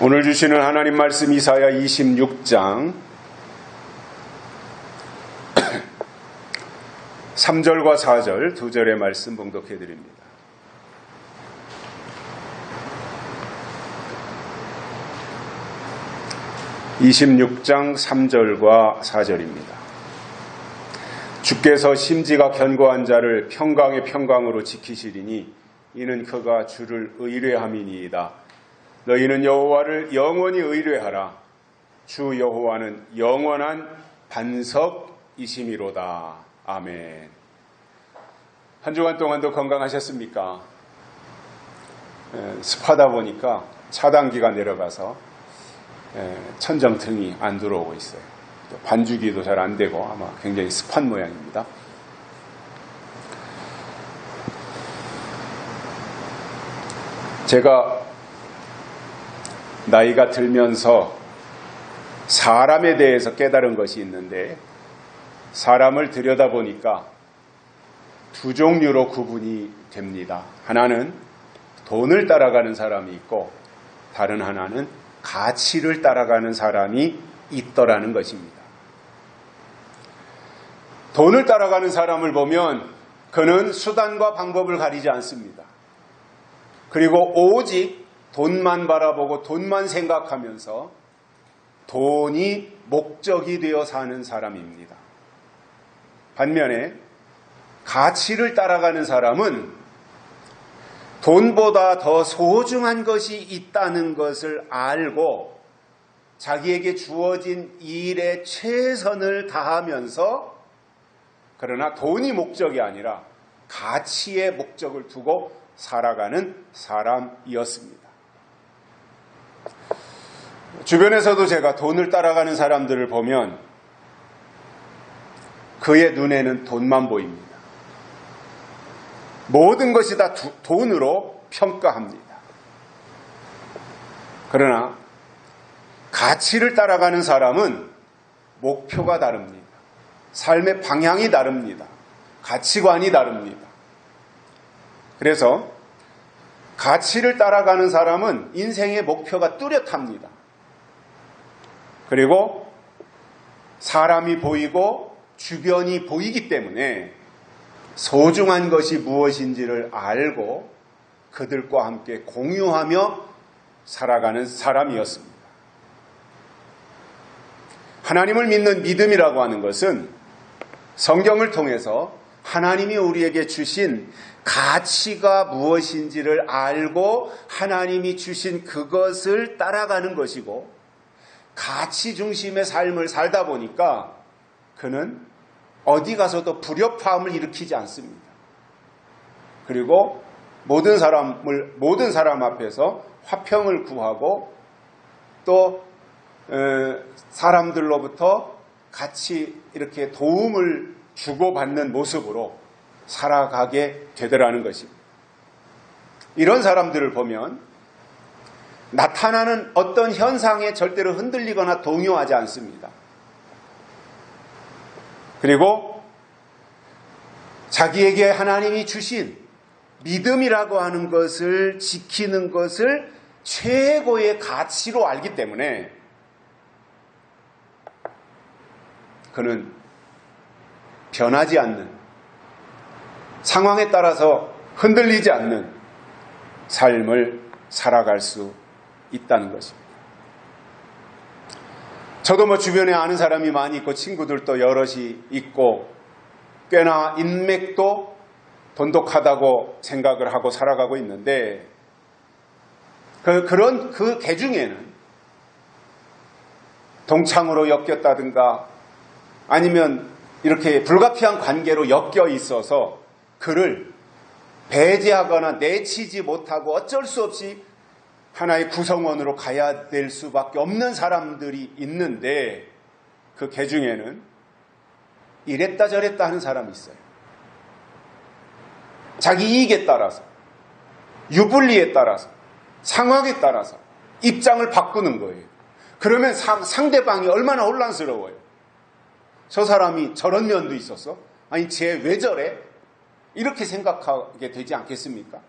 오늘 주시는 하나님 말씀 이사야 26장 3절과 4절 두 절의 말씀 봉독해 드립니다. (26장) 3절과 4절입니다. 주께서 심지가 견고한 자를 평강의 평강으로 지키시리니 이는 그가 주를 의뢰함이니이다. 너희는 여호와를 영원히 의뢰하라. 주 여호와는 영원한 반석이심이로다. 아멘. 한 주간 동안도 건강하셨습니까? 습하다 보니까 차단기가 내려가서 천정등이 안 들어오고 있어요. 또 반주기도 잘 안 되고 아마 굉장히 습한 모양입니다. 제가 나이가 들면서 사람에 대해서 깨달은 것이 있는데, 사람을 들여다보니까 두 종류로 구분이 됩니다. 하나는 돈을 따라가는 사람이 있고, 다른 하나는 가치를 따라가는 사람이 있더라는 것입니다. 돈을 따라가는 사람을 보면 그는 수단과 방법을 가리지 않습니다. 그리고 오직 돈만 바라보고 돈만 생각하면서 돈이 목적이 되어 사는 사람입니다. 반면에 가치를 따라가는 사람은 돈보다 더 소중한 것이 있다는 것을 알고 자기에게 주어진 일에 최선을 다하면서, 그러나 돈이 목적이 아니라 가치의 목적을 두고 살아가는 사람이었습니다. 주변에서도 제가 돈을 따라가는 사람들을 보면 그의 눈에는 돈만 보입니다. 모든 것이 다 돈으로 평가합니다. 그러나 가치를 따라가는 사람은 목표가 다릅니다. 삶의 방향이 다릅니다. 가치관이 다릅니다. 그래서 가치를 따라가는 사람은 인생의 목표가 뚜렷합니다. 그리고 사람이 보이고 주변이 보이기 때문에 소중한 것이 무엇인지를 알고 그들과 함께 공유하며 살아가는 사람이었습니다. 하나님을 믿는 믿음이라고 하는 것은 성경을 통해서 하나님이 우리에게 주신 가치가 무엇인지를 알고 하나님이 주신 그것을 따라가는 것이고, 가치 중심의 삶을 살다 보니까 그는 어디 가서도 불협화음을 일으키지 않습니다. 그리고 모든 사람 앞에서 화평을 구하고 또 사람들로부터 같이 이렇게 도움을 주고받는 모습으로 살아가게 되더라는 것입니다. 이런 사람들을 보면 나타나는 어떤 현상에 절대로 흔들리거나 동요하지 않습니다. 그리고 자기에게 하나님이 주신 믿음이라고 하는 것을 지키는 것을 최고의 가치로 알기 때문에 그는 변하지 않는, 상황에 따라서 흔들리지 않는 삶을 살아갈 수 있다는 것입니다. 저도 주변에 아는 사람이 많이 있고 친구들도 여럿이 있고 꽤나 인맥도 돈독하다고 생각을 하고 살아가고 있는데, 그런 그 계중에는 동창으로 엮였다든가 아니면 이렇게 불가피한 관계로 엮여 있어서 그를 배제하거나 내치지 못하고 어쩔 수 없이 하나의 구성원으로 가야 될 수밖에 없는 사람들이 있는데, 그 계중에는 이랬다 저랬다 하는 사람이 있어요. 자기 이익에 따라서, 유불리에 따라서, 상황에 따라서 입장을 바꾸는 거예요. 그러면 상대방이 얼마나 혼란스러워요. 저 사람이 저런 면도 있었어? 아니 쟤 왜 저래? 이렇게 생각하게 되지 않겠습니까?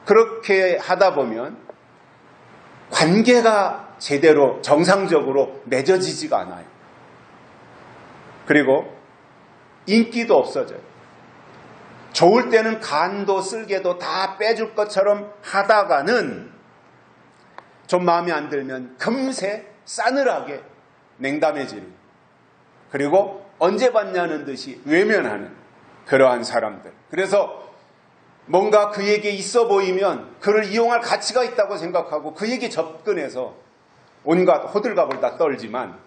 그렇게 하다 보면 관계가 제대로 정상적으로 맺어지지가 않아요. 그리고 인기도 없어져요. 좋을 때는 간도 쓸개도 다 빼줄 것처럼 하다가는 좀 마음에 안 들면 금세 싸늘하게 냉담해지는, 그리고 언제 봤냐는 듯이 외면하는 그러한 사람들. 그래서 뭔가 그에게 있어 보이면 그를 이용할 가치가 있다고 생각하고 그에게 접근해서 온갖 호들갑을 다 떨지만,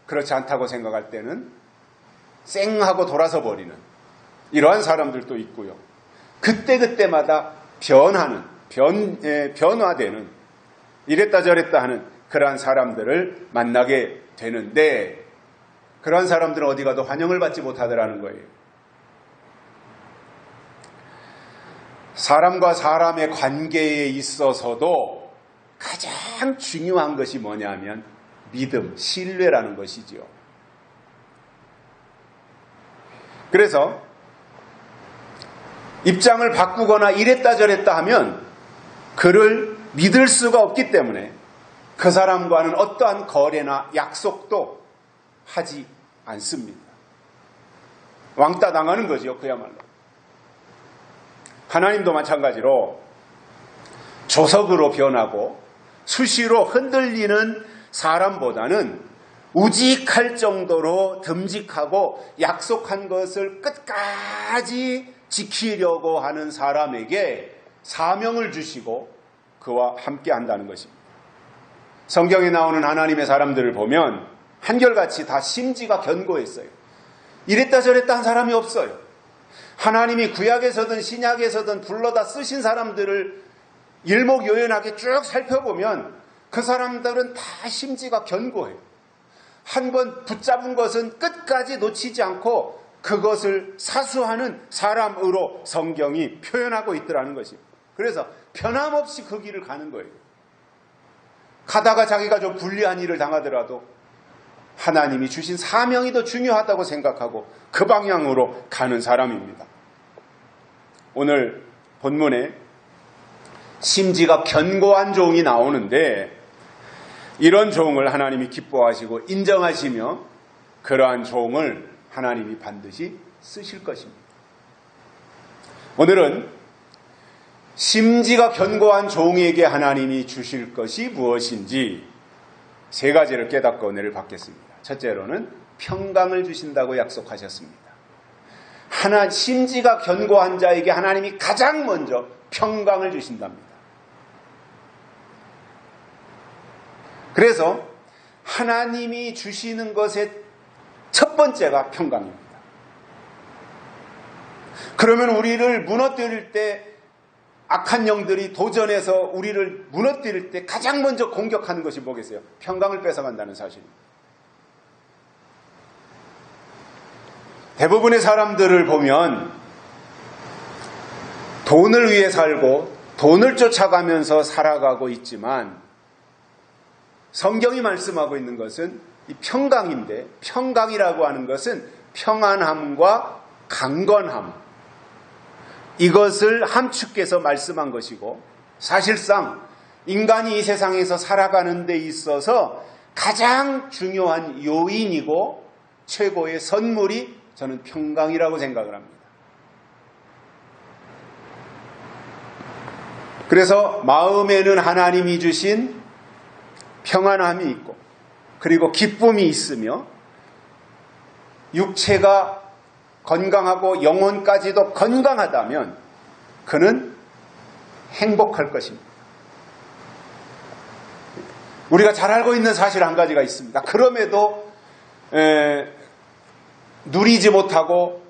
그렇지 않다고 생각할 때는 쌩하고 돌아서 버리는 이러한 사람들도 있고요. 그때그때마다 변화되는, 이랬다 저랬다 하는 그러한 사람들을 만나게 되는데, 그러한 사람들은 어디 가도 환영을 받지 못하더라는 거예요. 사람과 사람의 관계에 있어서도 가장 중요한 것이 뭐냐면 믿음, 신뢰라는 것이지요. 그래서 입장을 바꾸거나 이랬다 저랬다 하면 그를 믿을 수가 없기 때문에 그 사람과는 어떠한 거래나 약속도 하지 않습니다. 왕따 당하는 거죠, 그야말로. 하나님도 마찬가지로 조석으로 변하고 수시로 흔들리는 사람보다는 우직할 정도로 듬직하고 약속한 것을 끝까지 지키려고 하는 사람에게 사명을 주시고 그와 함께 한다는 것입니다. 성경에 나오는 하나님의 사람들을 보면 한결같이 다 심지가 견고했어요. 이랬다 저랬다 한 사람이 없어요. 하나님이 구약에서든 신약에서든 불러다 쓰신 사람들을 일목요연하게 쭉 살펴보면 그 사람들은 다 심지가 견고해요. 한 번 붙잡은 것은 끝까지 놓치지 않고 그것을 사수하는 사람으로 성경이 표현하고 있더라는 것입니다. 그래서 변함없이 그 길을 가는 거예요. 가다가 자기가 좀 불리한 일을 당하더라도 하나님이 주신 사명이 더 중요하다고 생각하고 그 방향으로 가는 사람입니다. 오늘 본문에 심지가 견고한 종이 나오는데, 이런 종을 하나님이 기뻐하시고 인정하시며 그러한 종을 하나님이 반드시 쓰실 것입니다. 오늘은 심지가 견고한 종에게 하나님이 주실 것이 무엇인지 세 가지를 깨닫고 은혜를 받겠습니다. 첫째로는 평강을 주신다고 약속하셨습니다. 심지가 견고한 자에게 하나님이 가장 먼저 평강을 주신답니다. 그래서 하나님이 주시는 것의 첫 번째가 평강입니다. 그러면 우리를 무너뜨릴 때, 악한 영들이 도전해서 우리를 무너뜨릴 때 가장 먼저 공격하는 것이 뭐겠어요? 평강을 뺏어간다는 사실입니다. 대부분의 사람들을 보면 돈을 위해 살고 돈을 쫓아가면서 살아가고 있지만, 성경이 말씀하고 있는 것은 이 평강인데, 평강이라고 하는 것은 평안함과 강건함, 이것을 함축해서 말씀한 것이고, 사실상 인간이 이 세상에서 살아가는 데 있어서 가장 중요한 요인이고 최고의 선물이 저는 평강이라고 생각을 합니다. 그래서 마음에는 하나님이 주신 평안함이 있고, 그리고 기쁨이 있으며, 육체가 건강하고 영혼까지도 건강하다면 그는 행복할 것입니다. 우리가 잘 알고 있는 사실 한 가지가 있습니다. 그럼에도 누리지 못하고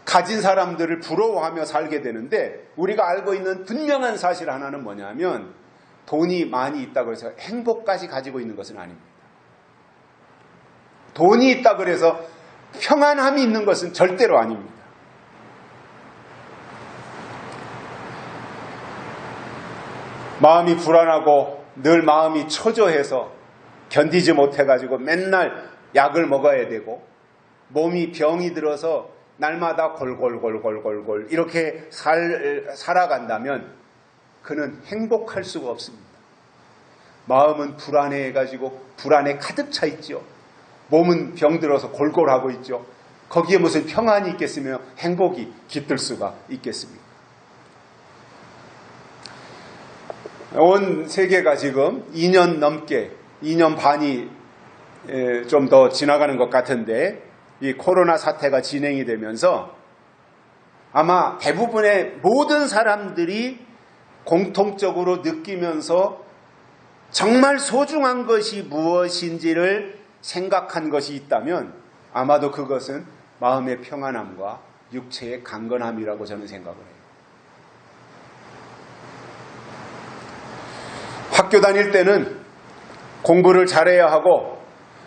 가진 사람들을 부러워하며 살게 되는데, 우리가 알고 있는 분명한 사실 하나는 뭐냐면, 돈이 많이 있다고 해서 행복까지 가지고 있는 것은 아닙니다. 돈이 있다고 해서 평안함이 있는 것은 절대로 아닙니다. 마음이 불안하고 늘 마음이 초조해서 견디지 못해가지고 맨날 약을 먹어야 되고, 몸이 병이 들어서 날마다 골골골골골골 이렇게 살아간다면 그는 행복할 수가 없습니다. 마음은 불안해가지고 불안에 가득 차 있죠. 몸은 병들어서 골골하고 있죠. 거기에 무슨 평안이 있겠으며 행복이 깃들 수가 있겠습니까? 온 세계가 지금 2년 넘게, 2년 반이 좀 더 지나가는 것 같은데 이 코로나 사태가 진행이 되면서 아마 대부분의 모든 사람들이 공통적으로 느끼면서 정말 소중한 것이 무엇인지를 생각한 것이 있다면 아마도 그것은 마음의 평안함과 육체의 강건함이라고 저는 생각을 해요. 학교 다닐 때는 공부를 잘해야 하고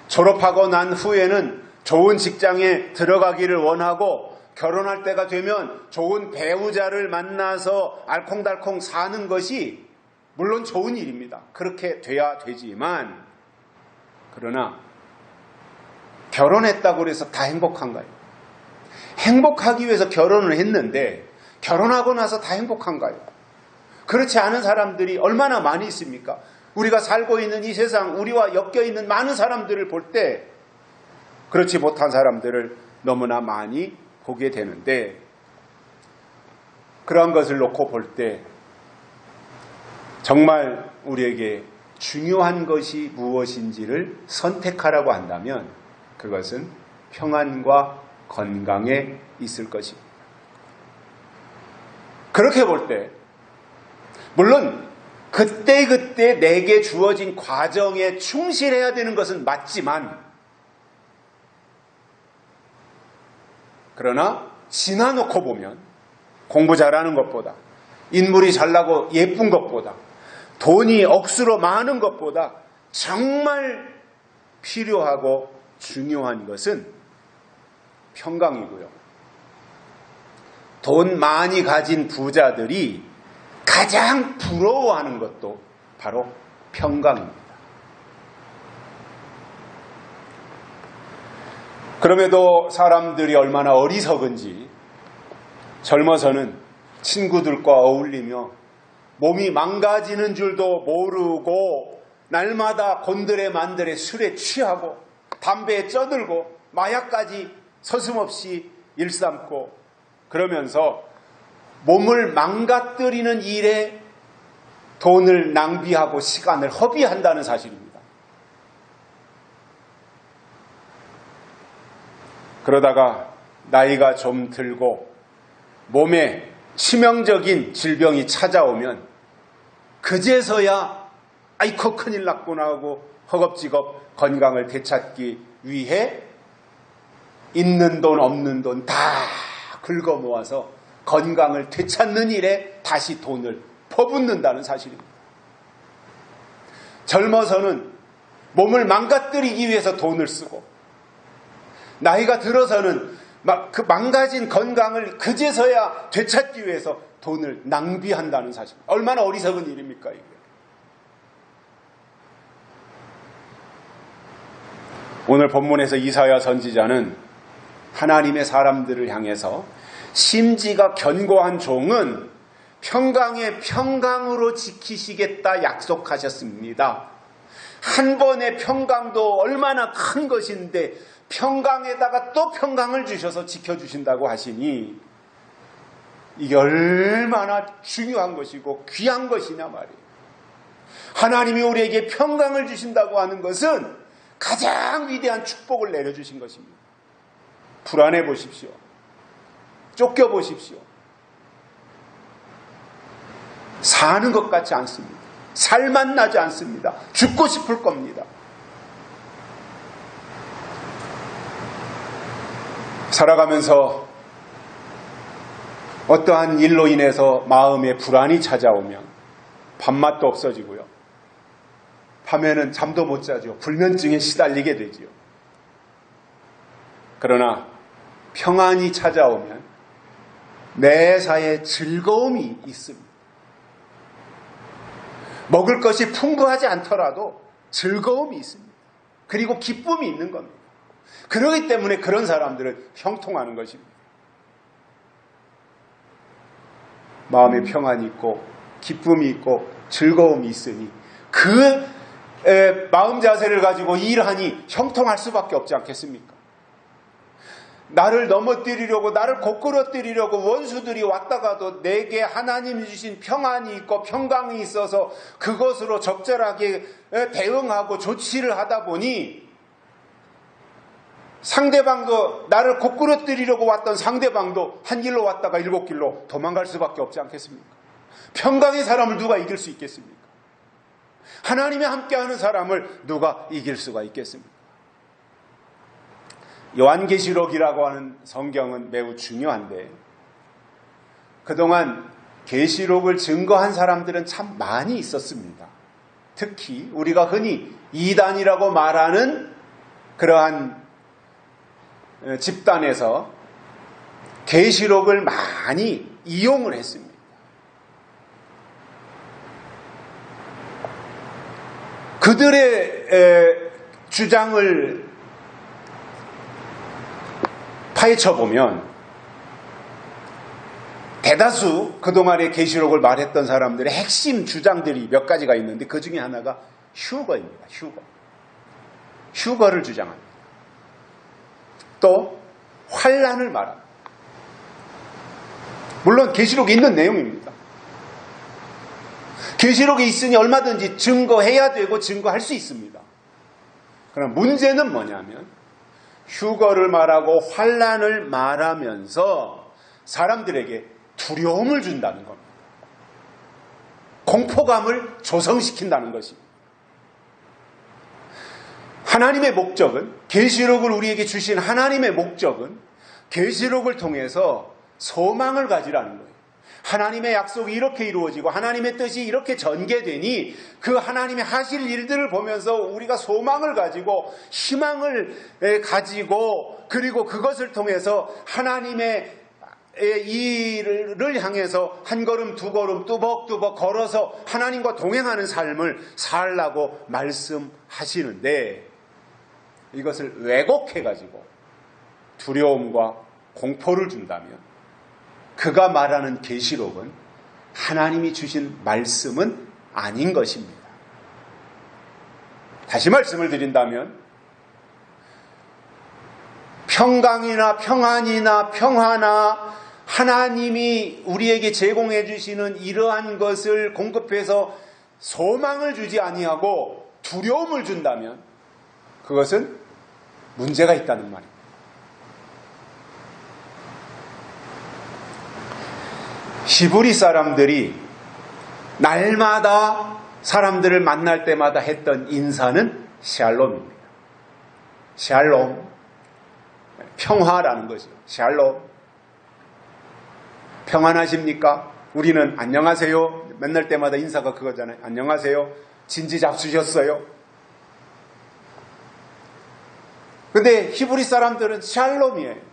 졸업하고 난 후에는 좋은 직장에 들어가기를 원하고 결혼할 때가 되면 좋은 배우자를 만나서 알콩달콩 사는 것이 물론 좋은 일입니다. 그렇게 돼야 되지만 그러나 결혼했다고 해서 다 행복한가요? 행복하기 위해서 결혼을 했는데 결혼하고 나서 다 행복한가요? 그렇지 않은 사람들이 얼마나 많이 있습니까? 우리가 살고 있는 이 세상, 우리와 엮여있는 많은 사람들을 볼 때 그렇지 못한 사람들을 너무나 많이 보게 되는데 그러한 것을 놓고 볼 때 정말 우리에게 중요한 것이 무엇인지를 선택하라고 한다면 그것은 평안과 건강에 있을 것입니다. 그렇게 볼 때 물론 그때그때 내게 주어진 과정에 충실해야 되는 것은 맞지만 그러나 지나놓고 보면 공부 잘하는 것보다 인물이 잘나고 예쁜 것보다 돈이 억수로 많은 것보다 정말 필요하고 중요한 것은 평강이고요. 돈 많이 가진 부자들이 가장 부러워하는 것도 바로 평강입니다. 그럼에도 사람들이 얼마나 어리석은지 젊어서는 친구들과 어울리며 몸이 망가지는 줄도 모르고 날마다 곤드레만드레 술에 취하고 담배에 쪄들고 마약까지 서슴없이 일삼고 그러면서 몸을 망가뜨리는 일에 돈을 낭비하고 시간을 허비한다는 사실입니다. 그러다가 나이가 좀 들고 몸에 치명적인 질병이 찾아오면 그제서야 아이고 큰일 났구나 하고 허겁지겁 건강을 되찾기 위해 있는 돈 없는 돈 다 긁어 모아서 건강을 되찾는 일에 다시 돈을 퍼붓는다는 사실입니다. 젊어서는 몸을 망가뜨리기 위해서 돈을 쓰고 나이가 들어서는 그 망가진 건강을 그제서야 되찾기 위해서 돈을 낭비한다는 사실. 얼마나 어리석은 일입니까 이게. 오늘 본문에서 이사야 선지자는 하나님의 사람들을 향해서 심지가 견고한 종은 평강의 평강으로 지키시겠다 약속하셨습니다. 한 번의 평강도 얼마나 큰 것인데 평강에다가 또 평강을 주셔서 지켜주신다고 하시니 이게 얼마나 중요한 것이고 귀한 것이냐 말이에요. 하나님이 우리에게 평강을 주신다고 하는 것은 가장 위대한 축복을 내려주신 것입니다. 불안해 보십시오. 쫓겨 보십시오. 사는 것 같지 않습니다. 살만 나지 않습니다. 죽고 싶을 겁니다. 살아가면서 어떠한 일로 인해서 마음에 불안이 찾아오면 밥맛도 없어지고요. 밤에는 잠도 못 자죠. 불면증에 시달리게 되지요. 그러나 평안이 찾아오면 매사에 즐거움이 있습니다. 먹을 것이 풍부하지 않더라도 즐거움이 있습니다. 그리고 기쁨이 있는 겁니다. 그렇기 때문에 그런 사람들은 형통하는 것입니다. 마음에 평안이 있고 기쁨이 있고 즐거움이 있으니 그 마음 자세를 가지고 일하니 형통할 수밖에 없지 않겠습니까? 나를 넘어뜨리려고, 나를 고꾸러뜨리려고 원수들이 왔다가도 내게 하나님이 주신 평안이 있고 평강이 있어서 그것으로 적절하게 대응하고 조치를 하다 보니 상대방도, 나를 고꾸러뜨리려고 왔던 상대방도 한 길로 왔다가 7길로 도망갈 수밖에 없지 않겠습니까? 평강의 사람을 누가 이길 수 있겠습니까? 하나님이 함께하는 사람을 누가 이길 수가 있겠습니까? 요한계시록이라고 하는 성경은 매우 중요한데 그동안 계시록을 증거한 사람들은 참 많이 있었습니다. 특히 우리가 흔히 이단이라고 말하는 그러한 집단에서 계시록을 많이 이용을 했습니다. 그들의 주장을 파헤쳐보면 대다수 그동안의 계시록을 말했던 사람들의 핵심 주장들이 몇 가지가 있는데 그 중에 하나가 휴거입니다. 휴거를 주장합니다. 또 환난을 말합니다. 물론 계시록에 있는 내용입니다. 계시록에 있으니 얼마든지 증거해야 되고 증거할 수 있습니다. 그럼 문제는 뭐냐면 휴거를 말하고 환난을 말하면서 사람들에게 두려움을 준다는 겁니다. 공포감을 조성시킨다는 것입니다. 하나님의 목적은, 계시록을 우리에게 주신 하나님의 목적은 계시록을 통해서 소망을 가지라는 거예요. 하나님의 약속이 이렇게 이루어지고 하나님의 뜻이 이렇게 전개되니 그 하나님의 하실 일들을 보면서 우리가 소망을 가지고 희망을 가지고 그리고 그것을 통해서 하나님의 일을 향해서 한 걸음 두 걸음 뚜벅뚜벅 걸어서 하나님과 동행하는 삶을 살라고 말씀하시는데 이것을 왜곡해가지고 두려움과 공포를 준다면 그가 말하는 계시록은 하나님이 주신 말씀은 아닌 것입니다. 다시 말씀을 드린다면 평강이나 평안이나 평화나 하나님이 우리에게 제공해 주시는 이러한 것을 공급해서 소망을 주지 아니하고 두려움을 준다면 그것은 문제가 있다는 말입니다. 히브리 사람들이 날마다 사람들을 만날 때마다 했던 인사는 샬롬입니다. 샬롬, 평화라는 거죠. 샬롬, 평안하십니까? 우리는 안녕하세요. 만날 때마다 인사가 그거잖아요. 안녕하세요. 진지 잡수셨어요? 근데 히브리 사람들은 샬롬이에요.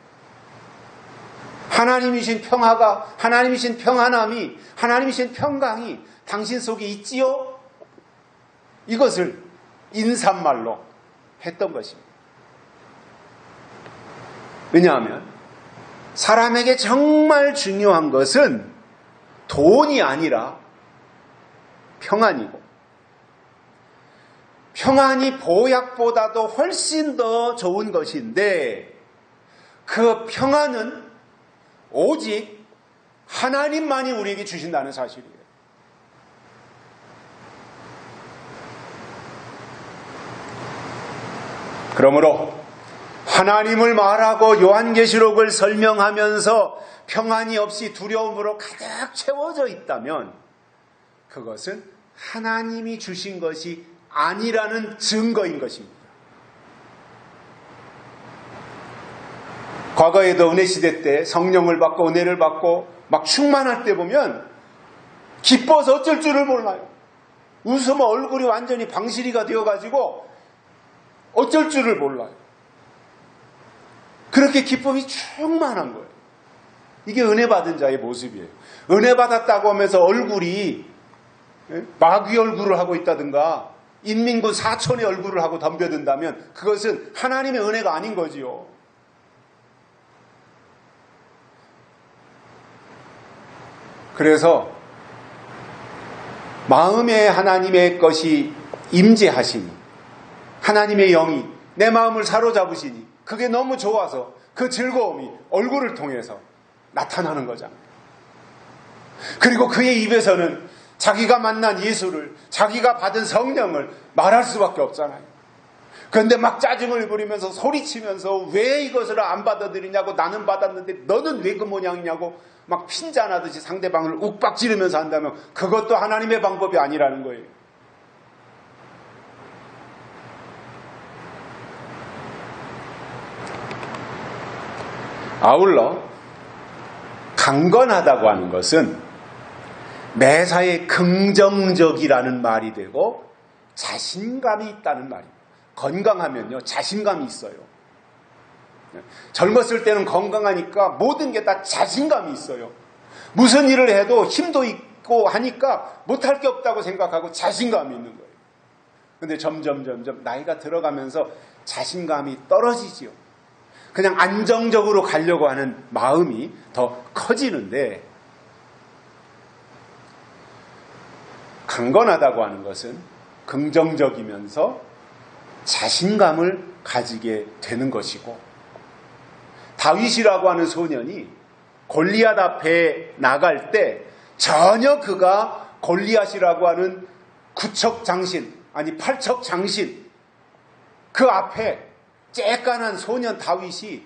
하나님이신 평화가, 하나님이신 평안함이, 하나님이신 평강이 당신 속에 있지요? 이것을 인사말로 했던 것입니다. 왜냐하면 사람에게 정말 중요한 것은 돈이 아니라 평안이고 평안이 보약보다도 훨씬 더 좋은 것인데 그 평안은 오직 하나님만이 우리에게 주신다는 사실이에요. 그러므로 하나님을 말하고 요한계시록을 설명하면서 평안이 없이 두려움으로 가득 채워져 있다면 그것은 하나님이 주신 것이 아니라는 증거인 것입니다. 과거에도 은혜시대 때 성령을 받고 은혜를 받고 막 충만할 때 보면 기뻐서 어쩔 줄을 몰라요. 웃으면 얼굴이 완전히 방실이가 되어가지고 어쩔 줄을 몰라요. 그렇게 기쁨이 충만한 거예요. 이게 은혜 받은 자의 모습이에요. 은혜 받았다고 하면서 얼굴이 마귀 얼굴을 하고 있다든가 인민군 사촌의 얼굴을 하고 덤벼든다면 그것은 하나님의 은혜가 아닌 거지요. 그래서 마음에 하나님의 것이 임재하시니 하나님의 영이 내 마음을 사로잡으시니 그게 너무 좋아서 그 즐거움이 얼굴을 통해서 나타나는 거잖아요. 그리고 그의 입에서는 자기가 만난 예수를, 자기가 받은 성령을 말할 수밖에 없잖아요. 그런데 막 짜증을 부리면서 소리치면서 왜 이것을 안 받아들이냐고, 나는 받았는데 너는 왜 그 모양이냐고 막 핀잔하듯이 상대방을 욱박지르면서 한다면 그것도 하나님의 방법이 아니라는 거예요. 아울러 강건하다고 하는 것은 매사에 긍정적이라는 말이 되고 자신감이 있다는 말입니다. 건강하면요, 자신감이 있어요. 젊었을 때는 건강하니까 모든 게 다 자신감이 있어요. 무슨 일을 해도 힘도 있고 하니까 못할 게 없다고 생각하고 자신감이 있는 거예요. 그런데 점점 나이가 들어가면서 자신감이 떨어지지요. 그냥 안정적으로 가려고 하는 마음이 더 커지는데, 강건하다고 하는 것은 긍정적이면서 자신감을 가지게 되는 것이고, 다윗이라고 하는 소년이 골리앗 앞에 나갈 때 전혀 그가 골리앗이라고 하는 구척 장신, 아니 팔척 장신, 그 앞에 쬐깐한 소년 다윗이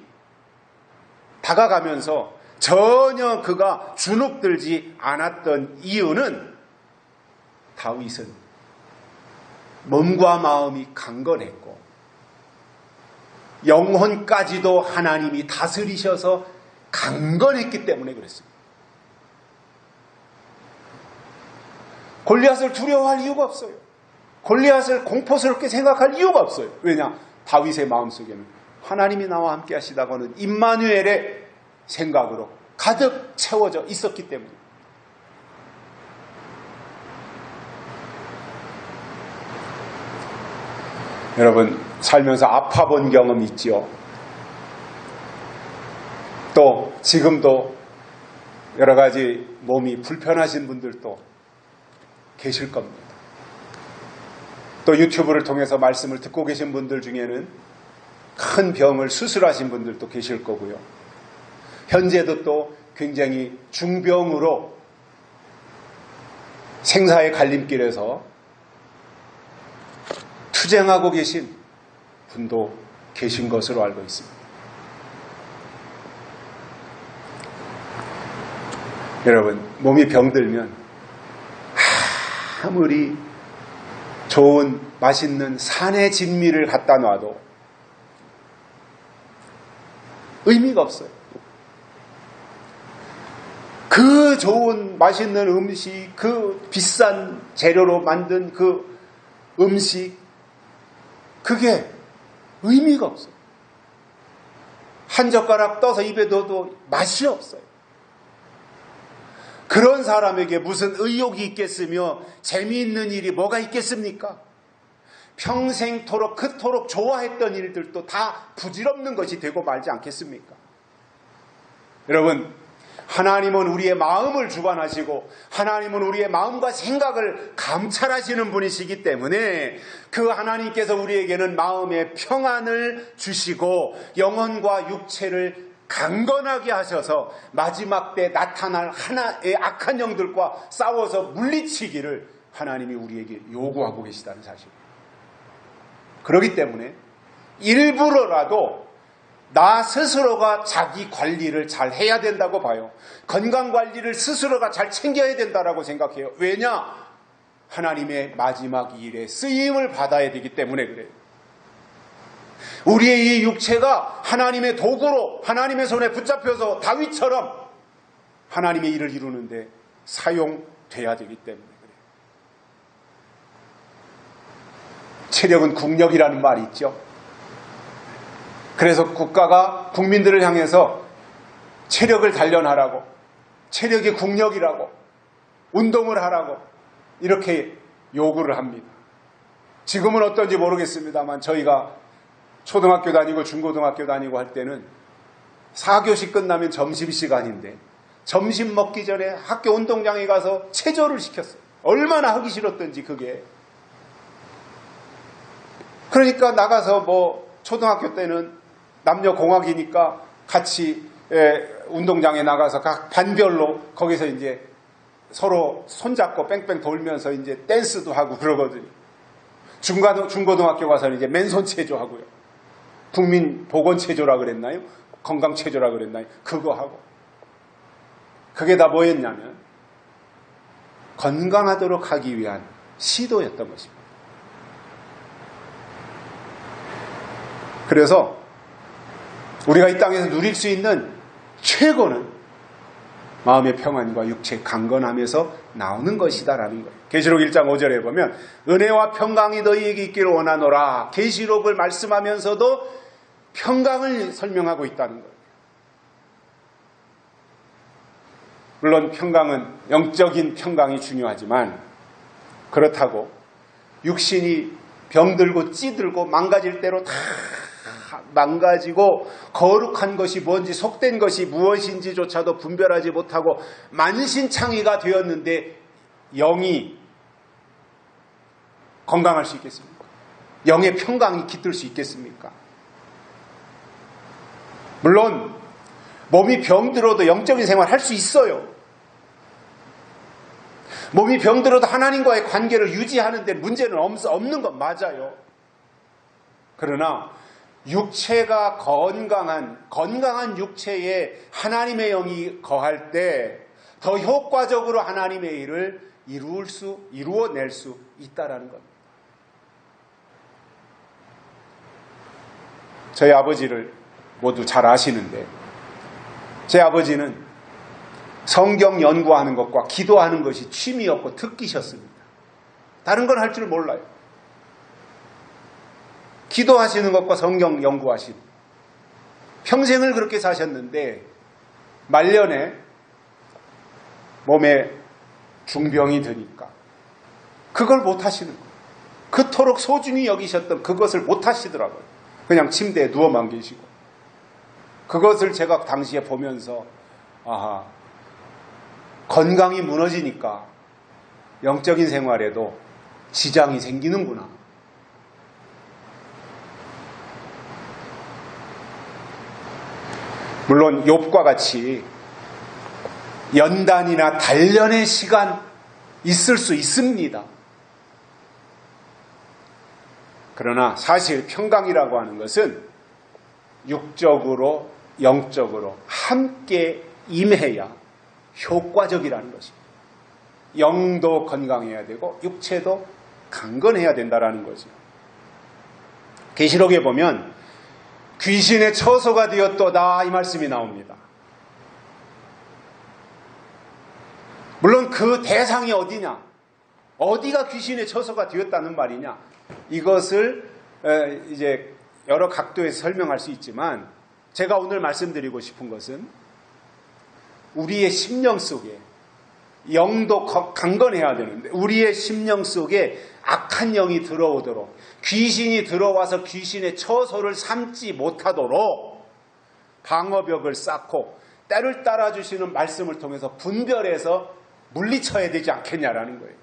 다가가면서 전혀 그가 주눅들지 않았던 이유는, 다윗은 몸과 마음이 강건했고 영혼까지도 하나님이 다스리셔서 강건했기 때문에 그랬습니다. 골리앗을 두려워할 이유가 없어요. 골리앗을 공포스럽게 생각할 이유가 없어요. 왜냐? 다윗의 마음속에는 하나님이 나와 함께 하시다고는 임마누엘의 생각으로 가득 채워져 있었기 때문에. 여러분, 살면서 아파본 경험 있지요? 또 지금도 여러 가지 몸이 불편하신 분들도 계실 겁니다. 또 유튜브를 통해서 말씀을 듣고 계신 분들 중에는 큰 병을 수술하신 분들도 계실 거고요. 현재도 또 굉장히 중병으로 생사의 갈림길에서 투쟁하고 계신 분도 계신 것으로 알고 있습니다. 여러분, 몸이 병들면 아무리 좋은 맛있는 산의 진미를 갖다 놔도 의미가 없어요. 그 좋은 맛있는 음식, 그 비싼 재료로 만든 그 음식, 그게 의미가 없어요. 한 젓가락 떠서 입에 넣어도 맛이 없어요. 그런 사람에게 무슨 의욕이 있겠으며 재미있는 일이 뭐가 있겠습니까? 평생토록 그토록 좋아했던 일들도 다 부질없는 것이 되고 말지 않겠습니까? 여러분, 하나님은 우리의 마음을 주관하시고 하나님은 우리의 마음과 생각을 감찰하시는 분이시기 때문에 그 하나님께서 우리에게는 마음의 평안을 주시고 영혼과 육체를 강건하게 하셔서 마지막 때 나타날 하나의 악한 영들과 싸워서 물리치기를 하나님이 우리에게 요구하고 계시다는 사실. 그렇기 때문에 일부러라도 나 스스로가 자기 관리를 잘 해야 된다고 봐요. 건강관리를 스스로가 잘 챙겨야 된다고 생각해요. 왜냐? 하나님의 마지막 일에 쓰임을 받아야 되기 때문에 그래요. 우리의 이 육체가 하나님의 도구로 하나님의 손에 붙잡혀서 다윗처럼 하나님의 일을 이루는데 사용돼야 되기 때문에 그래요. 체력은 국력이라는 말이 있죠. 그래서 국가가 국민들을 향해서 체력을 단련하라고, 체력이 국력이라고, 운동을 하라고 이렇게 요구를 합니다. 지금은 어떤지 모르겠습니다만 저희가 초등학교 다니고 중고등학교 다니고 할 때는 4교시 끝나면 점심시간인데 점심 먹기 전에 학교 운동장에 가서 체조를 시켰어요. 얼마나 하기 싫었던지 그게. 그러니까 나가서 뭐 초등학교 때는 남녀공학이니까 같이 운동장에 나가서 각 반별로 거기서 이제 서로 손잡고 뺑뺑 돌면서 이제 댄스도 하고 그러거든요. 중고등학교 가서는 이제 맨손 체조하고요. 국민보건체조라 그랬나요? 건강체조라 그랬나요? 그거 하고. 그게 다 뭐였냐면 건강하도록 하기 위한 시도였던 것입니다. 그래서 우리가 이 땅에서 누릴 수 있는 최고는 마음의 평안과 육체의 강건함에서 나오는 것이다라는 거예요. 계시록 1장 5절에 보면 은혜와 평강이 너희에게 있기를 원하노라. 계시록을 말씀하면서도 평강을 설명하고 있다는 거예요. 물론 평강은 영적인 평강이 중요하지만 그렇다고 육신이 병들고 찌들고 망가질 대로 다 망가지고 거룩한 것이 뭔지 속된 것이 무엇인지조차도 분별하지 못하고 만신창이가 되었는데 영이 건강할 수 있겠습니까? 영의 평강이 깃들 수 있겠습니까? 물론 몸이 병들어도 영적인 생활을 할 수 있어요. 몸이 병들어도 하나님과의 관계를 유지하는 데 문제는 없는 건 맞아요. 그러나 육체가 건강한 육체에 하나님의 영이 거할 때 더 효과적으로 하나님의 일을 이루어낼 수 있다라는 겁니다. 저희 아버지를 모두 잘 아시는데 제 아버지는 성경 연구하는 것과 기도하는 것이 취미였고 특기셨습니다. 다른 건 할 줄 몰라요. 기도하시는 것과 성경 연구하시는 평생을 그렇게 사셨는데 말년에 몸에 중병이 드니까 그걸 못 하시는 거예요. 그토록 소중히 여기셨던 그것을 못 하시더라고요. 그냥 침대에 누워만 계시고 그것을 제가 당시에 보면서 아하, 건강이 무너지니까 영적인 생활에도 지장이 생기는구나. 물론 욥과 같이 연단이나 단련의 시간 있을 수 있습니다. 그러나 사실 평강이라고 하는 것은 육적으로 영적으로 함께 임해야 효과적이라는 것입니다. 영도 건강해야 되고 육체도 강건해야 된다는 거죠. 계시록에 보면 귀신의 처소가 되었도다 이 말씀이 나옵니다. 물론 그 대상이 어디냐? 어디가 귀신의 처소가 되었다는 말이냐? 이것을 이제 여러 각도에서 설명할 수 있지만 제가 오늘 말씀드리고 싶은 것은 우리의 심령 속에 영도 강건해야 되는데 우리의 심령 속에 악한 영이 들어오도록 귀신이 들어와서 귀신의 처소를 삼지 못하도록 방어벽을 쌓고 때를 따라주시는 말씀을 통해서 분별해서 물리쳐야 되지 않겠냐라는 거예요.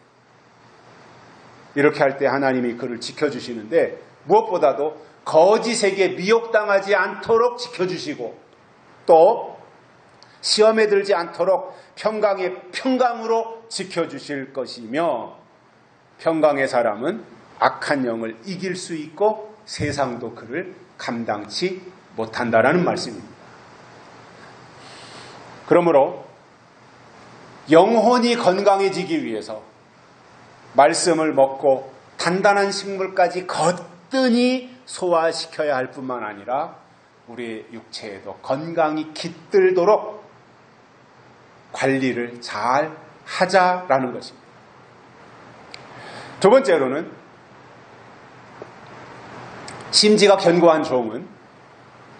이렇게 할 때 하나님이 그를 지켜주시는데 무엇보다도 거짓에게 미혹당하지 않도록 지켜주시고 또 시험에 들지 않도록 평강으로 지켜주실 것이며 평강의 사람은 악한 영을 이길 수 있고 세상도 그를 감당치 못한다라는 말씀입니다. 그러므로 영혼이 건강해지기 위해서 말씀을 먹고 단단한 식물까지 거뜬히 소화시켜야 할 뿐만 아니라 우리의 육체에도 건강이 깃들도록 관리를 잘 하자라는 것입니다. 두 번째로는 심지가 견고한 종은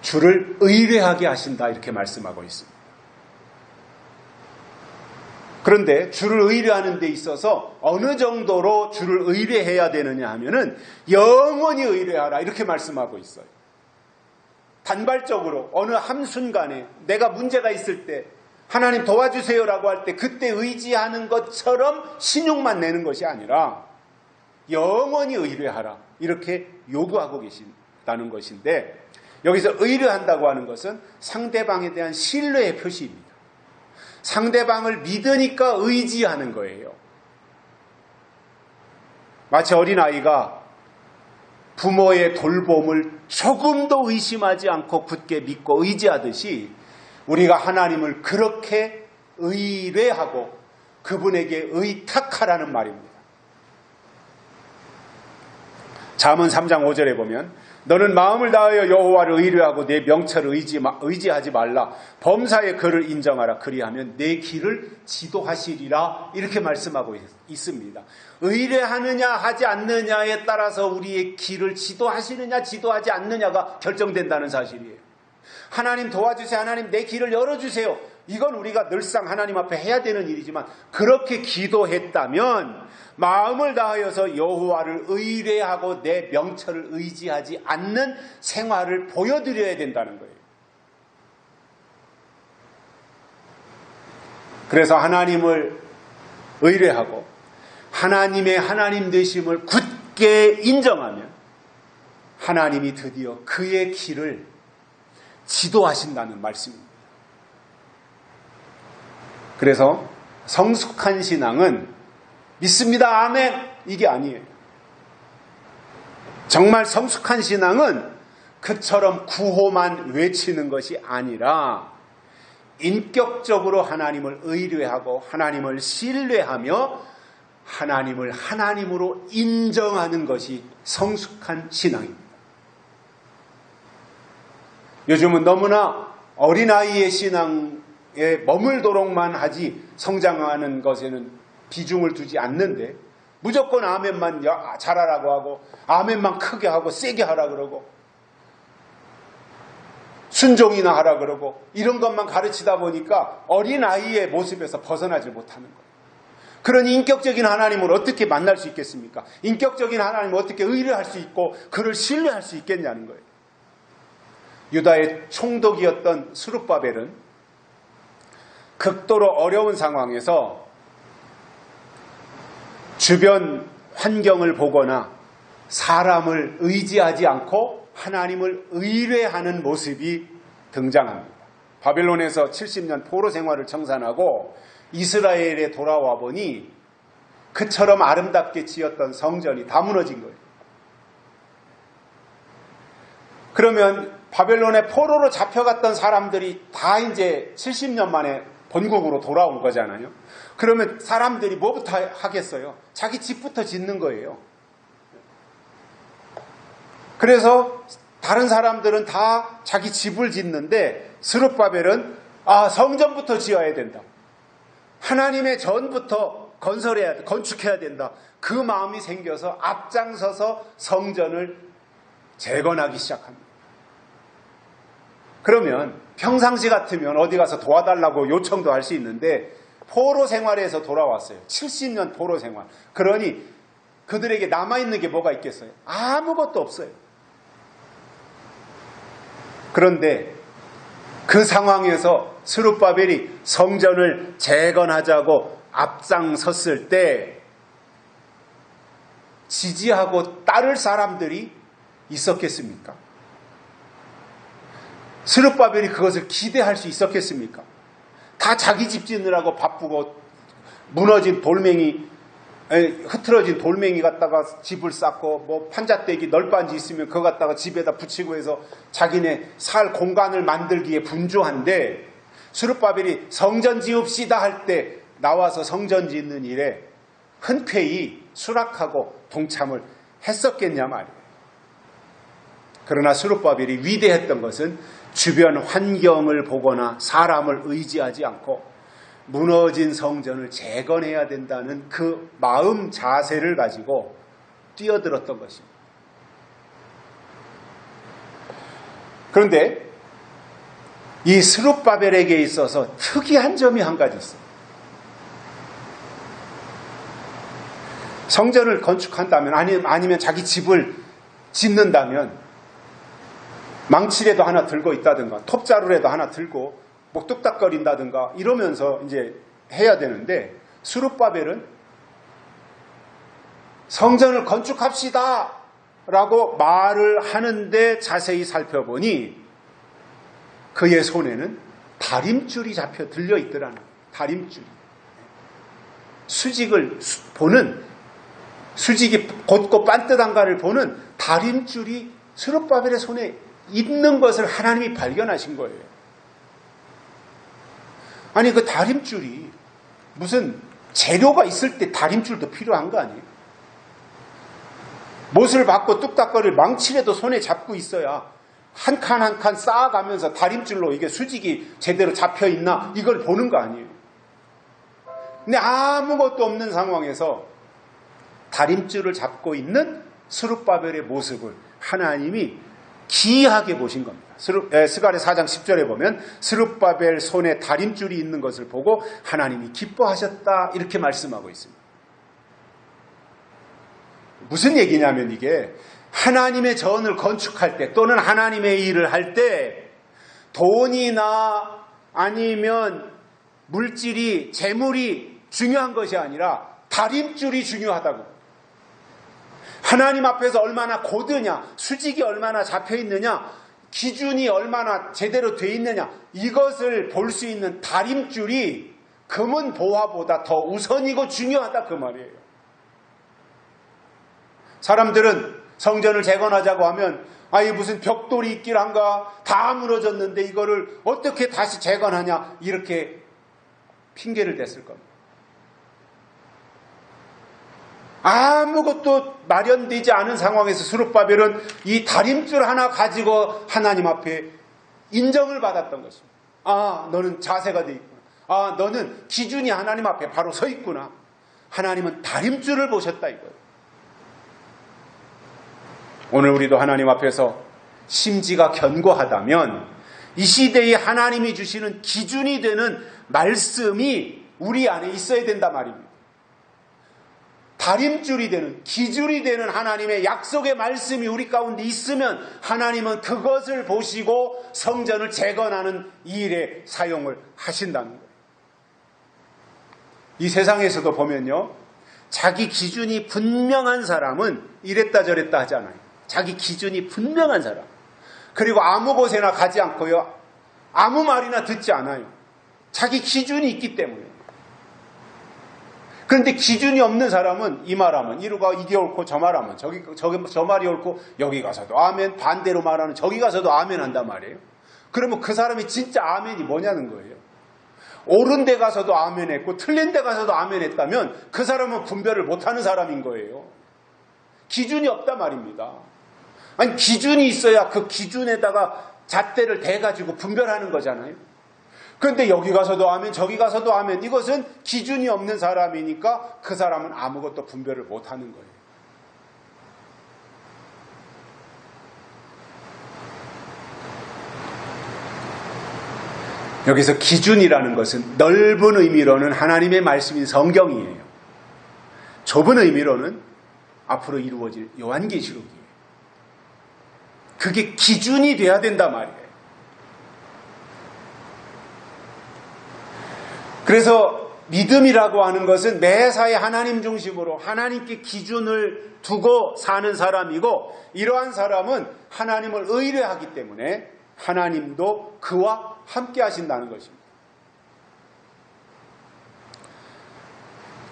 주를 의뢰하게 하신다 이렇게 말씀하고 있습니다. 그런데 주를 의뢰하는 데 있어서 어느 정도로 주를 의뢰해야 되느냐 하면은 영원히 의뢰하라 이렇게 말씀하고 있어요. 단발적으로 어느 한순간에 내가 문제가 있을 때 하나님 도와주세요라고 할 때 그때 의지하는 것처럼 신용만 내는 것이 아니라 영원히 의뢰하라. 이렇게 요구하고 계신다는 것인데, 여기서 의뢰한다고 하는 것은 상대방에 대한 신뢰의 표시입니다. 상대방을 믿으니까 의지하는 거예요. 마치 어린아이가 부모의 돌봄을 조금도 의심하지 않고 굳게 믿고 의지하듯이 우리가 하나님을 그렇게 의뢰하고 그분에게 의탁하라는 말입니다. 잠언 3장 5절에 보면 너는 마음을 다하여 여호와를 의뢰하고 내 명철을 의지하지 말라. 범사의 그를 인정하라. 그리하면 내 길을 지도하시리라. 이렇게 말씀하고 있습니다. 의뢰하느냐 하지 않느냐에 따라서 우리의 길을 지도하시느냐 지도하지 않느냐가 결정된다는 사실이에요. 하나님 도와주세요. 하나님 내 길을 열어주세요. 이건 우리가 늘상 하나님 앞에 해야 되는 일이지만, 그렇게 기도했다면 마음을 다하여서 여호와를 의뢰하고 내 명철을 의지하지 않는 생활을 보여드려야 된다는 거예요. 그래서 하나님을 의뢰하고 하나님의 하나님 되심을 굳게 인정하면 하나님이 드디어 그의 길을 지도하신다는 말씀입니다. 그래서 성숙한 신앙은 믿습니다, 아멘, 이게 아니에요. 정말 성숙한 신앙은 그처럼 구호만 외치는 것이 아니라 인격적으로 하나님을 의뢰하고 하나님을 신뢰하며 하나님을 하나님으로 인정하는 것이 성숙한 신앙입니다. 요즘은 너무나 어린아이의 신앙에 머물도록만 하지 성장하는 것에는 비중을 두지 않는데, 무조건 아멘만 잘하라고 하고 아멘만 크게 하고 세게 하라 그러고 순종이나 하라 그러고 이런 것만 가르치다 보니까 어린아이의 모습에서 벗어나지 못하는 거예요. 그런 인격적인 하나님을 어떻게 만날 수 있겠습니까? 인격적인 하나님을 어떻게 의뢰할 수 있고 그를 신뢰할 수 있겠냐는 거예요. 유다의 총독이었던 스룹바벨은 극도로 어려운 상황에서 주변 환경을 보거나 사람을 의지하지 않고 하나님을 의뢰하는 모습이 등장합니다. 바벨론에서 70년 포로 생활을 청산하고 이스라엘에 돌아와 보니 그처럼 아름답게 지었던 성전이 다 무너진 거예요. 그러면 바벨론의 포로로 잡혀갔던 사람들이 다 이제 70년 만에 본국으로 돌아온 거잖아요. 그러면 사람들이 뭐부터 하겠어요? 자기 집부터 짓는 거예요. 그래서 다른 사람들은 다 자기 집을 짓는데 스룹바벨은 성전부터 지어야 된다. 하나님의 전부터 건축해야 된다. 그 마음이 생겨서 앞장서서 성전을 재건하기 시작합니다. 그러면 평상시 같으면 어디 가서 도와달라고 요청도 할 수 있는데 포로 생활에서 돌아왔어요. 70년 포로 생활. 그러니 그들에게 남아있는 게 뭐가 있겠어요? 아무것도 없어요. 그런데 그 상황에서 스룹바벨이 성전을 재건하자고 앞장섰을 때 지지하고 따를 사람들이 있었겠습니까? 스룹바벨이 그것을 기대할 수 있었겠습니까? 다 자기 집 짓느라고 바쁘고 무너진 돌멩이, 흐트러진 돌멩이 갖다가 집을 쌓고 뭐 판잣대기 널빤지 있으면 그거 갖다가 집에다 붙이고 해서 자기네 살 공간을 만들기에 분주한데, 스룹바벨이 성전 지읍시다 할 때 나와서 성전 짓는 일에 흔쾌히 수락하고 동참을 했었겠냐 말이에요. 그러나 스룹바벨이 위대했던 것은 주변 환경을 보거나 사람을 의지하지 않고 무너진 성전을 재건해야 된다는 그 마음 자세를 가지고 뛰어들었던 것입니다. 그런데 이 스룹바벨에게 있어서 특이한 점이 한 가지 있어요. 성전을 건축한다면 아니면 자기 집을 짓는다면 망치라도 하나 들고 있다든가 톱자루라도 하나 들고 뭐 뚝딱거린다든가 이러면서 이제 해야 되는데, 스룹바벨은 성전을 건축합시다 라고 말을 하는데 자세히 살펴보니 그의 손에는 다림줄이 잡혀 들려 있더라는 거예요. 다림줄이. 수직을 보는, 수직이 곧고 반듯한가를 보는 다림줄이 스룹바벨의 손에 있는 것을 하나님이 발견하신 거예요. 아니 그 다림줄이 무슨 재료가 있을 때 다림줄도 필요한 거 아니에요? 못을 받고 뚝딱거릴 망치라도 손에 잡고 있어야 한 칸 한 칸 쌓아가면서 다림줄로 이게 수직이 제대로 잡혀 있나 이걸 보는 거 아니에요? 근데 아무것도 없는 상황에서 다림줄을 잡고 있는 스룹바벨의 모습을 하나님이 기이하게 보신 겁니다. 스가랴 4장 10절에 보면 스룹바벨 손에 다림줄이 있는 것을 보고 하나님이 기뻐하셨다 이렇게 말씀하고 있습니다. 무슨 얘기냐면 이게 하나님의 전을 건축할 때 또는 하나님의 일을 할 때 돈이나 아니면 물질이 재물이 중요한 것이 아니라 다림줄이 중요하다고. 하나님 앞에서 얼마나 고드냐, 수직이 얼마나 잡혀 있느냐, 기준이 얼마나 제대로 돼 있느냐 이것을 볼 수 있는 다림줄이 금은 보화보다 더 우선이고 중요하다 그 말이에요. 사람들은 성전을 재건하자고 하면 아이 무슨 벽돌이 있길 한가 다 무너졌는데 이거를 어떻게 다시 재건하냐 이렇게 핑계를 댔을 겁니다. 아무것도 마련되지 않은 상황에서 스룹바벨은 이 다림줄 하나 가지고 하나님 앞에 인정을 받았던 것입니다. 아, 너는 자세가 돼 있구나. 아, 너는 기준이 하나님 앞에 바로 서 있구나. 하나님은 다림줄을 보셨다 이거예요. 오늘 우리도 하나님 앞에서 심지가 견고하다면 이 시대에 하나님이 주시는 기준이 되는 말씀이 우리 안에 있어야 된단 말입니다. 다림줄이 되는, 기준이 되는 하나님의 약속의 말씀이 우리 가운데 있으면 하나님은 그것을 보시고 성전을 재건하는 일에 사용을 하신다는 거예요. 이 세상에서도 보면요, 자기 기준이 분명한 사람은 이랬다 저랬다 하잖아요. 자기 기준이 분명한 사람. 그리고 아무 곳에나 가지 않고요, 아무 말이나 듣지 않아요. 자기 기준이 있기 때문에. 그런데 기준이 없는 사람은 이 말하면 이루가 이게 옳고 저 말하면 저 말이 옳고 여기 가서도 아멘, 반대로 말하는 저기 가서도 아멘 한단 말이에요. 그러면 그 사람이 진짜 아멘이 뭐냐는 거예요. 옳은 데 가서도 아멘 했고 틀린 데 가서도 아멘 했다면 그 사람은 분별을 못하는 사람인 거예요. 기준이 없단 말입니다. 아니 기준이 있어야 그 기준에다가 잣대를 대가지고 분별하는 거잖아요. 그런데 여기 가서도 아멘, 저기 가서도 아멘. 이것은 기준이 없는 사람이니까 그 사람은 아무것도 분별을 못하는 거예요. 여기서 기준이라는 것은 넓은 의미로는 하나님의 말씀인 성경이에요. 좁은 의미로는 앞으로 이루어질 요한계시록이에요. 그게 기준이 돼야 된단 말이에요. 그래서 믿음이라고 하는 것은 매사에 하나님 중심으로 하나님께 기준을 두고 사는 사람이고, 이러한 사람은 하나님을 의뢰하기 때문에 하나님도 그와 함께 하신다는 것입니다.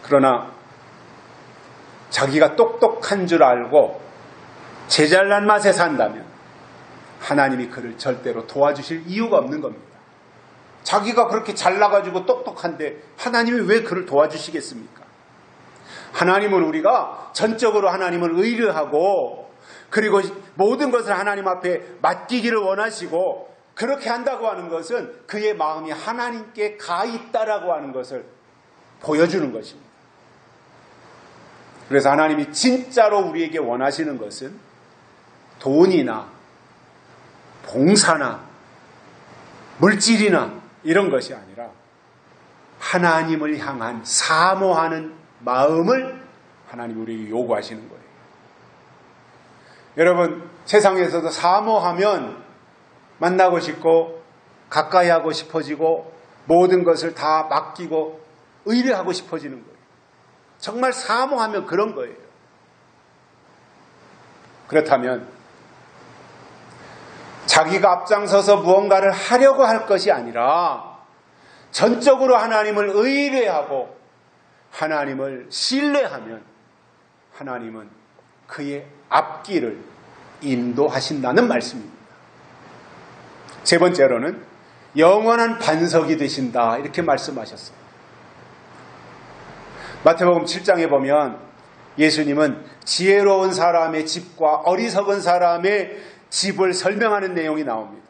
그러나 자기가 똑똑한 줄 알고 제잘난 맛에 산다면 하나님이 그를 절대로 도와주실 이유가 없는 겁니다. 자기가 그렇게 잘나가지고 똑똑한데 하나님이 왜 그를 도와주시겠습니까? 하나님은 우리가 전적으로 하나님을 의뢰하고 그리고 모든 것을 하나님 앞에 맡기기를 원하시고, 그렇게 한다고 하는 것은 그의 마음이 하나님께 가 있다라고 하는 것을 보여주는 것입니다. 그래서 하나님이 진짜로 우리에게 원하시는 것은 돈이나 봉사나 물질이나 이런 것이 아니라 하나님을 향한 사모하는 마음을 하나님이 우리에게 요구하시는 거예요. 여러분, 세상에서도 사모하면 만나고 싶고 가까이 하고 싶어지고 모든 것을 다 맡기고 의뢰하고 싶어지는 거예요. 정말 사모하면 그런 거예요. 그렇다면 자기가 앞장서서 무언가를 하려고 할 것이 아니라 전적으로 하나님을 의뢰하고 하나님을 신뢰하면 하나님은 그의 앞길을 인도하신다는 말씀입니다. 세 번째로는 영원한 반석이 되신다 이렇게 말씀하셨어요. 마태복음 7장에 보면 예수님은 지혜로운 사람의 집과 어리석은 사람의 집을 설명하는 내용이 나옵니다.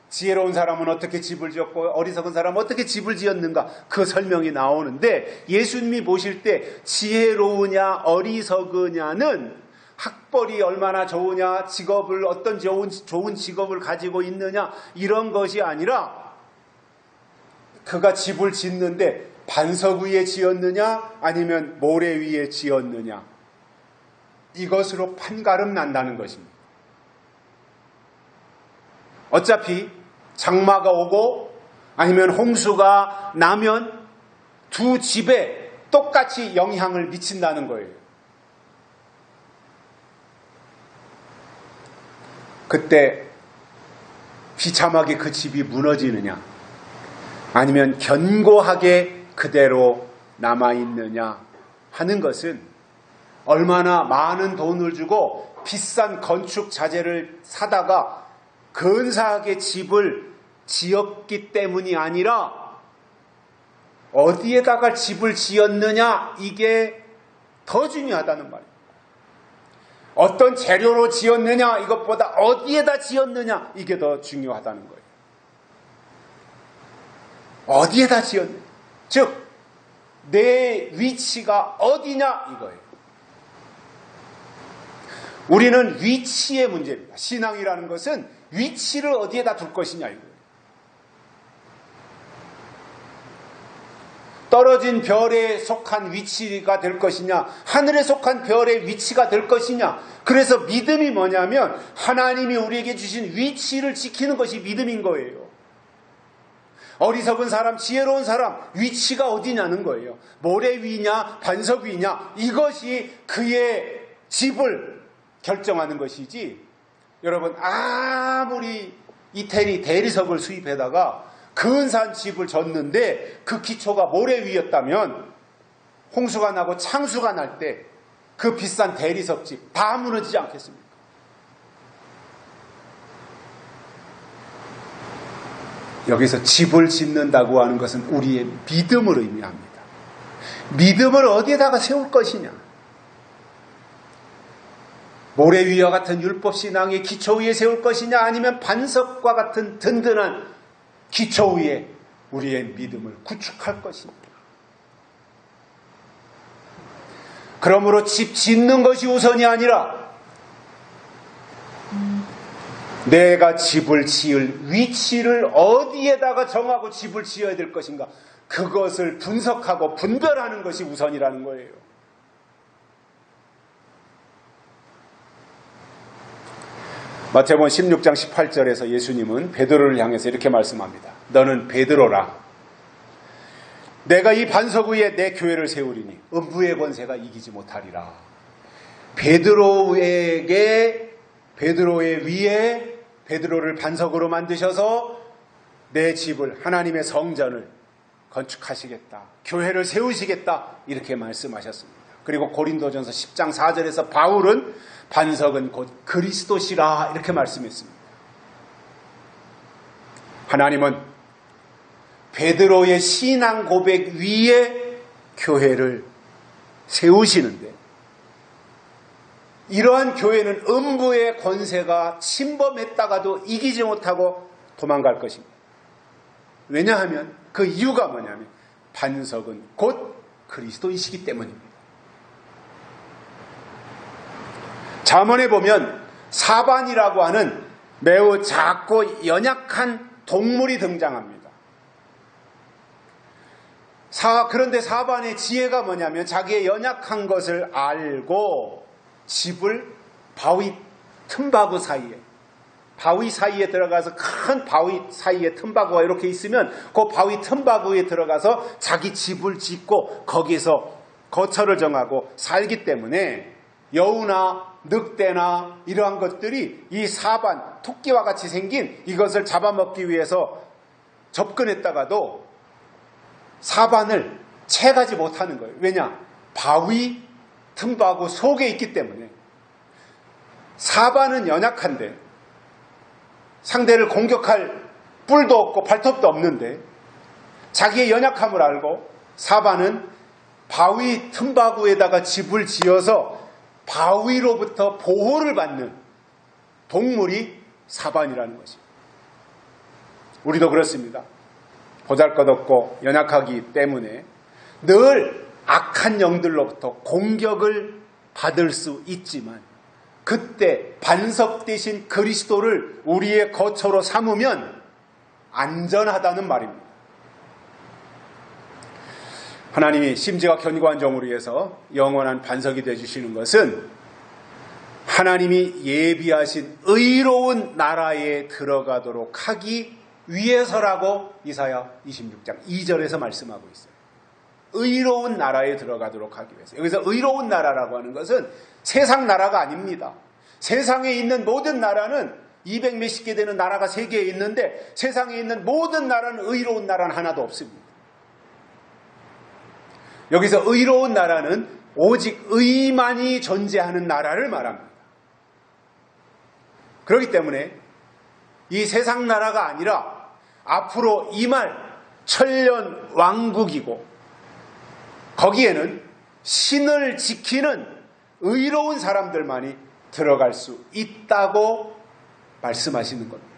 지혜로운 사람은 어떻게 집을 지었고 어리석은 사람은 어떻게 집을 지었는가 그 설명이 나오는데 예수님이 보실 때 지혜로우냐 어리석으냐는 학벌이 얼마나 좋으냐 직업을 어떤 좋은 직업을 가지고 있느냐 이런 것이 아니라 그가 집을 짓는데 반석 위에 지었느냐 아니면 모래 위에 지었느냐 이것으로 판가름 난다는 것입니다. 어차피 장마가 오고 아니면 홍수가 나면 두 집에 똑같이 영향을 미친다는 거예요. 그때 비참하게 그 집이 무너지느냐 아니면 견고하게 그대로 남아있느냐 하는 것은 얼마나 많은 돈을 주고 비싼 건축 자재를 사다가 근사하게 집을 지었기 때문이 아니라 어디에다가 집을 지었느냐 이게 더 중요하다는 말이에요. 어떤 재료로 지었느냐 이것보다 어디에다 지었느냐 이게 더 중요하다는 거예요. 어디에다 지었느냐 즉 내 위치가 어디냐 이거예요. 우리는 위치의 문제입니다. 신앙이라는 것은 위치를 어디에다 둘 것이냐 이거예요. 떨어진 별에 속한 위치가 될 것이냐 하늘에 속한 별의 위치가 될 것이냐. 그래서 믿음이 뭐냐면 하나님이 우리에게 주신 위치를 지키는 것이 믿음인 거예요. 어리석은 사람, 지혜로운 사람 위치가 어디냐는 거예요. 모래 위냐 반석 위냐 이것이 그의 집을 결정하는 것이지. 여러분 아무리 이태리 대리석을 수입해다가 근사한 집을 졌는데 그 기초가 모래 위였다면 홍수가 나고 창수가 날 때 그 비싼 대리석 집 다 무너지지 않겠습니까? 여기서 집을 짓는다고 하는 것은 우리의 믿음을 의미합니다. 믿음을 어디에다가 세울 것이냐. 모래 위와 같은 율법신앙의 기초 위에 세울 것이냐 아니면 반석과 같은 든든한 기초 위에 우리의 믿음을 구축할 것이냐. 그러므로 집 짓는 것이 우선이 아니라 내가 집을 지을 위치를 어디에다가 정하고 집을 지어야 될 것인가 그것을 분석하고 분별하는 것이 우선이라는 거예요. 마태복음 16장 18절에서 예수님은 베드로를 향해서 이렇게 말씀합니다. 너는 베드로라. 내가 이 반석 위에 내 교회를 세우리니 음부의 권세가 이기지 못하리라. 베드로의 위에 베드로를 반석으로 만드셔서 내 집을 하나님의 성전을 건축하시겠다. 교회를 세우시겠다. 이렇게 말씀하셨습니다. 그리고 고린도전서 10장 4절에서 바울은 반석은 곧 그리스도시라 이렇게 말씀했습니다. 하나님은 베드로의 신앙 고백 위에 교회를 세우시는데 이러한 교회는 음부의 권세가 침범했다가도 이기지 못하고 도망갈 것입니다. 왜냐하면 그 이유가 뭐냐면 반석은 곧 그리스도이시기 때문입니다. 잠언에 보면 사반이라고 하는 매우 작고 연약한 동물이 등장합니다. 그런데 사반의 지혜가 뭐냐면 자기의 연약한 것을 알고 집을 바위 틈바구 사이에 들어가서 큰 바위 사이에 틈바구가 이렇게 있으면 그 바위 틈바구에 들어가서 자기 집을 짓고 거기서 거처를 정하고 살기 때문에 여우나 늑대나 이러한 것들이 이 사반, 토끼와 같이 생긴 이것을 잡아먹기 위해서 접근했다가도 사반을 채가지 못하는 거예요. 왜냐? 바위 틈바구 속에 있기 때문에. 사반은 연약한데 상대를 공격할 뿔도 없고 발톱도 없는데 자기의 연약함을 알고 사반은 바위 틈바구에다가 집을 지어서 바위로부터 보호를 받는 동물이 사반이라는 것입니다. 우리도 그렇습니다. 보잘것없고 연약하기 때문에 늘 악한 영들로부터 공격을 받을 수 있지만 그때 반석 대신 그리스도를 우리의 거처로 삼으면 안전하다는 말입니다. 하나님이 심지가 견고한 종을 위해서 영원한 반석이 되어주시는 것은 하나님이 예비하신 의로운 나라에 들어가도록 하기 위해서라고 이사야 26장 2절에서 말씀하고 있어요. 의로운 나라에 들어가도록 하기 위해서. 여기서 의로운 나라라고 하는 것은 세상 나라가 아닙니다. 세상에 있는 모든 나라는 200 몇십 개 되는 나라가 세계에 있는데 세상에 있는 모든 나라는 의로운 나라는 하나도 없습니다. 여기서 의로운 나라는 오직 의만이 존재하는 나라를 말합니다. 그렇기 때문에 이 세상 나라가 아니라 앞으로 임할 천년 왕국이고 거기에는 신을 지키는 의로운 사람들만이 들어갈 수 있다고 말씀하시는 겁니다.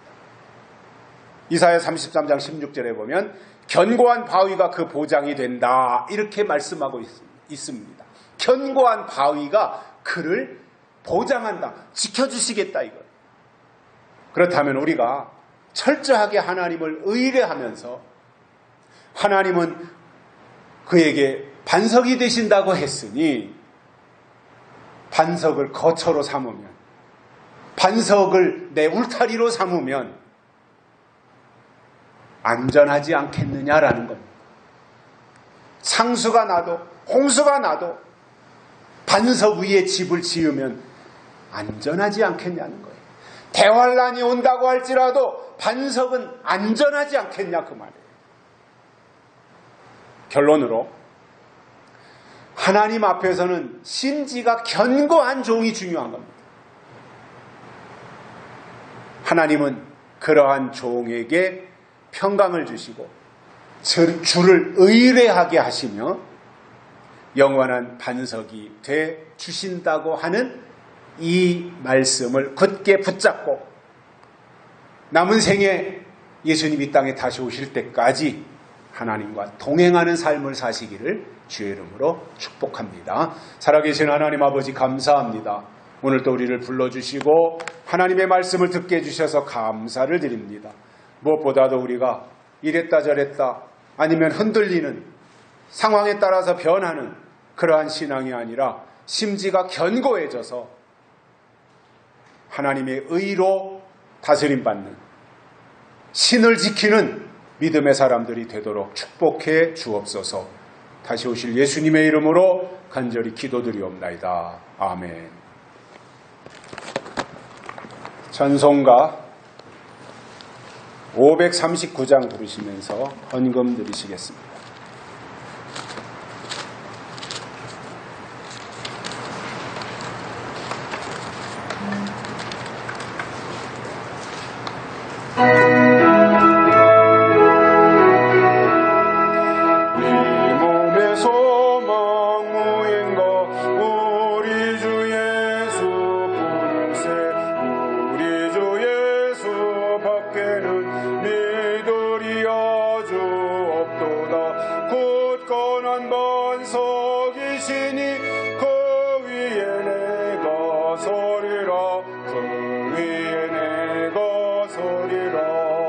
이사야 33장 16절에 보면 견고한 바위가 그 보장이 된다 이렇게 말씀하고 있습니다. 견고한 바위가 그를 보장한다, 지켜주시겠다 이거예요. 그렇다면 우리가 철저하게 하나님을 의뢰하면서 하나님은 그에게 반석이 되신다고 했으니 반석을 거처로 삼으면, 반석을 내 울타리로 삼으면 안전하지 않겠느냐라는 겁니다. 상수가 나도 홍수가 나도 반석 위에 집을 지으면 안전하지 않겠냐는 거예요. 대환란이 온다고 할지라도 반석은 안전하지 않겠냐 그 말이에요. 결론으로 하나님 앞에서는 심지가 견고한 종이 중요한 겁니다. 하나님은 그러한 종에게 평강을 주시고 주를 의뢰하게 하시며 영원한 반석이 돼 주신다고 하는 이 말씀을 굳게 붙잡고 남은 생에 예수님 이 땅에 다시 오실 때까지 하나님과 동행하는 삶을 사시기를 주의 이름으로 축복합니다. 살아계신 하나님 아버지 감사합니다. 오늘도 우리를 불러주시고 하나님의 말씀을 듣게 해주셔서 감사를 드립니다. 무엇보다도 우리가 이랬다 저랬다 아니면 흔들리는 상황에 따라서 변하는 그러한 신앙이 아니라 심지가 견고해져서 하나님의 의로 다스림받는 신을 지키는 믿음의 사람들이 되도록 축복해 주옵소서. 다시 오실 예수님의 이름으로 간절히 기도드리옵나이다. 아멘. 찬송가 539장 부르시면서 헌금 드리시겠습니다. 굳건한 반석이시니